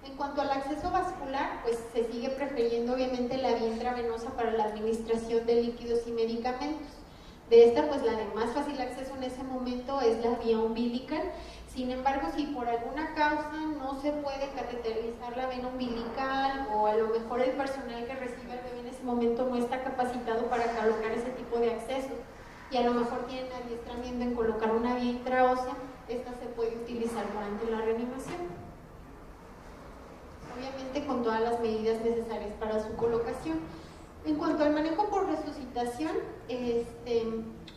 En cuanto al acceso vascular, pues se sigue prefiriendo obviamente la vía intravenosa para la administración de líquidos y medicamentos. De esta, pues la de más fácil acceso en ese momento es la vía umbilical. Sin embargo, si por alguna causa no se puede cateterizar la vena umbilical, o a lo mejor el personal que recibe al bebé en ese momento no está capacitado para colocar ese tipo de acceso, y a lo mejor tienen adiestramiento en colocar una vía intraósea, esta se puede utilizar durante la reanimación. Obviamente con todas las medidas necesarias para su colocación. En cuanto al manejo por resucitación,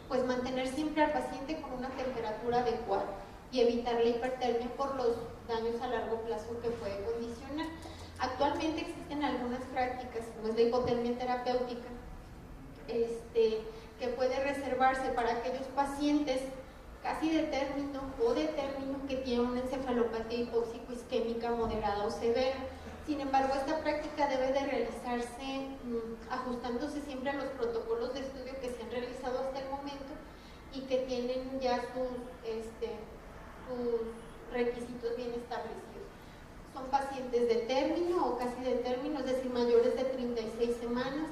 pues mantener siempre al paciente con una temperatura adecuada y evitar la hipertermia por los daños a largo plazo que puede condicionar. Actualmente existen algunas prácticas, como es la hipotermia terapéutica, que puede reservarse para aquellos pacientes casi de término o de término que tienen una encefalopatía hipóxico-isquémica moderada o severa. Sin embargo, esta práctica debe de realizarse ajustándose siempre a los protocolos de estudio que se han realizado hasta el momento y que tienen ya sus requisitos bien establecidos. Son pacientes de término o casi de término, es decir, mayores de 36 semanas.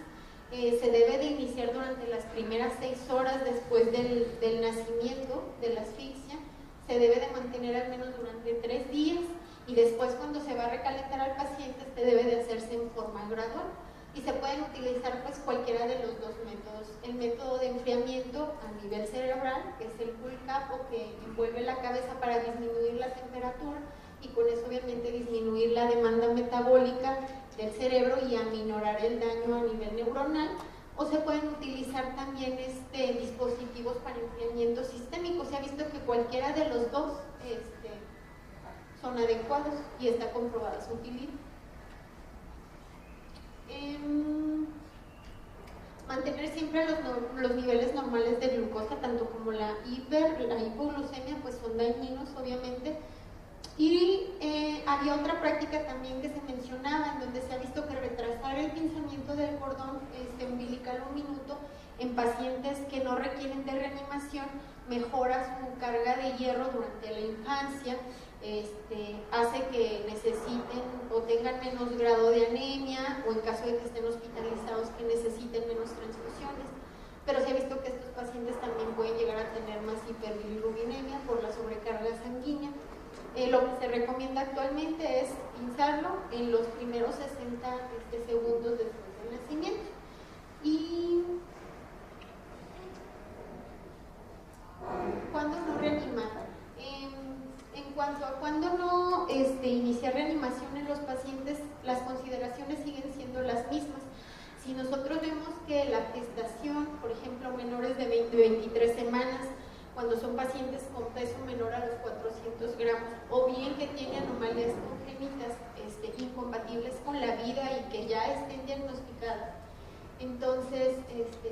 Se debe de iniciar durante las primeras 6 horas después del nacimiento, de la asfixia. Se debe de mantener al menos durante 3 días, y después, cuando se va a recalentar al paciente, debe de hacerse en forma gradual, y se pueden utilizar pues cualquiera de los dos métodos. El método de enfriamiento a nivel cerebral, que es el cool cap, o que envuelve la cabeza para disminuir la temperatura y con eso obviamente disminuir la demanda metabólica del cerebro y aminorar el daño a nivel neuronal. O se pueden utilizar también dispositivos para enfriamiento sistémico. Se ha visto que cualquiera de los dos son adecuados y está comprobada su utilidad. Mantener siempre los niveles normales de glucosa, tanto como la hipoglucemia, pues son dañinos obviamente. Y había otra práctica también que se mencionaba, en donde se ha visto que retrasar el pinzamiento del cordón umbilical 1 minuto en pacientes que no requieren de reanimación mejora su carga de hierro durante la infancia, hace que necesiten o tengan menos grado de anemia, o en caso de que estén hospitalizados que necesiten menos transfusiones. Pero se ha visto que estos pacientes también pueden llegar a tener más hiperbilirubinemia por la sobrecarga sanguínea. Lo que se recomienda actualmente es pinzarlo en los primeros 60 segundos después del nacimiento. Y ¿cuándo no reanimar? En cuanto a cuándo no iniciar reanimación en los pacientes, las consideraciones siguen siendo las mismas. Si nosotros vemos que la gestación, por ejemplo, menores de 23 semanas, cuando son pacientes con peso menor a los 400 gramos, o bien que tienen anomalías congénitas incompatibles con la vida y que ya estén diagnosticadas, entonces,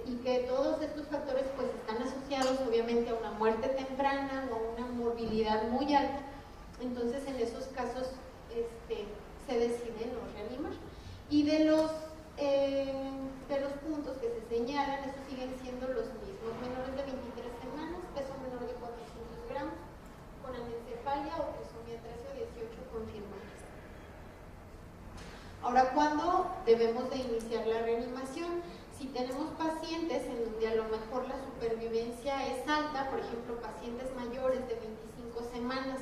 y que todos estos factores pues están asociados obviamente a una muerte temprana o a una morbilidad muy alta, entonces en esos casos se decide no reanimar. Y de los puntos que se señalan, esos siguen siendo los mismos: menores de 23 semanas, peso menor de 400 gramos, con anencefalia o trisomía 13 o 18 confirmadas. Ahora, ¿cuándo debemos de iniciar la reanimación? Si tenemos pacientes en donde a lo mejor la supervivencia es alta, por ejemplo, pacientes mayores de 25 semanas,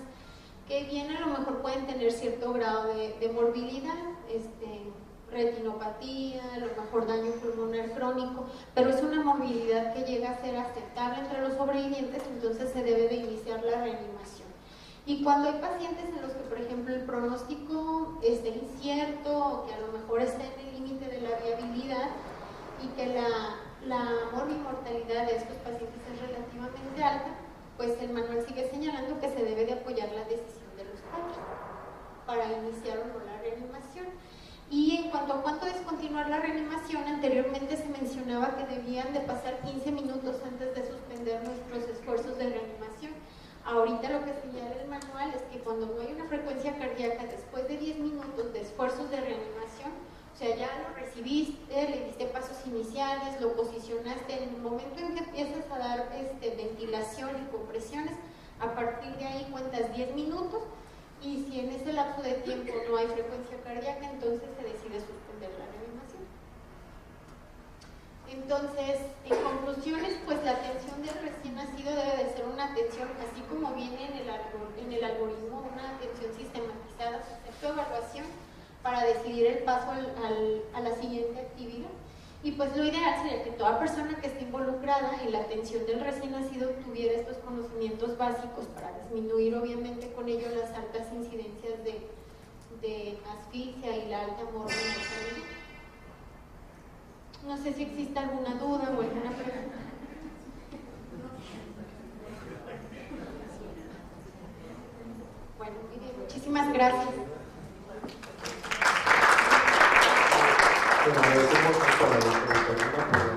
que bien a lo mejor pueden tener cierto grado de morbilidad, retinopatía, a lo mejor daño pulmonar crónico, pero es una morbilidad que llega a ser aceptable entre los sobrevivientes, entonces se debe de iniciar la reanimación. Y cuando hay pacientes en los que, por ejemplo, el pronóstico esté incierto, o que a lo mejor esté en el límite de la viabilidad, y que la morbimortalidad de estos pacientes es relativamente alta, pues el manual sigue señalando que se debe de apoyar la decisión de los padres para iniciar o no la reanimación. Y en cuanto a cuánto descontinuar la reanimación, anteriormente se mencionaba que debían de pasar 15 minutos antes de suspender nuestros esfuerzos de reanimación. Ahorita lo que señala el manual es que cuando no hay una frecuencia cardíaca después de 10 minutos de esfuerzos de reanimación, o sea, ya lo recibiste, le diste pasos iniciales, lo posicionaste, en el momento en que empiezas a dar ventilación y compresiones, a partir de ahí cuentas 10 minutos, y si en ese lapso de tiempo no hay frecuencia cardíaca, entonces se decide suspender la reanimación. Entonces, en conclusiones, pues la atención del recién nacido debe de ser una atención, así como viene en el algoritmo, una atención sistematizada, sujeto a evaluación para decidir el paso a la siguiente actividad. Y pues lo ideal sería que toda persona que esté involucrada en la atención del recién nacido tuviera estos conocimientos básicos para disminuir obviamente con ello las altas incidencias de asfixia y la alta mortalidad. No sé si existe alguna duda o alguna pregunta. Bueno, muy bien, muchísimas gracias. Agradecemos a la doctora Carolina por